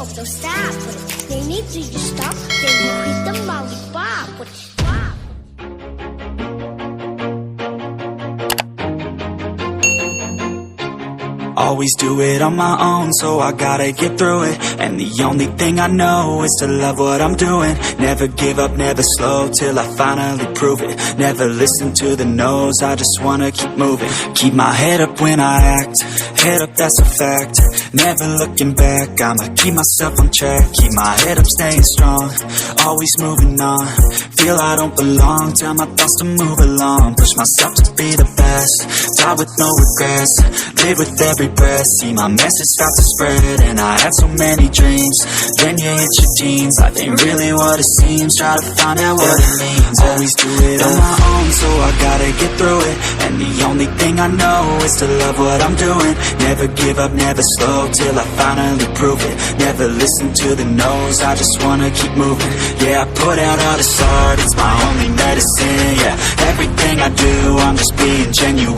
hope don't stop. They need to you stop, then you hit the lollipop. Always do it on my own, so I gotta get through it. And the only thing I know is to love what I'm doing. Never give up, never slow, till I finally prove it. Never listen to the no's, I just wanna keep moving. Keep my head up when I act, head up, that's a fact. Never looking back, I'ma keep myself on track. Keep my head up, staying strong, always moving on. Feel I don't belong, tell my thoughts to move along. Push myself to be the best, die with no regrets. Live with every breath, see my message start to spread. And I had so many dreams, then you hit your teens. Life ain't really what it seems, try to find out what it means. Always do it on my own, so I gotta get through it. And the only thing I know is to love what I'm doing. Never give up, never slow, till I finally prove it. Never listen to the no's, I just wanna keep moving. Yeah, I put out all this art, it's my only medicine. Yeah, everything I do, I'm just being genuine.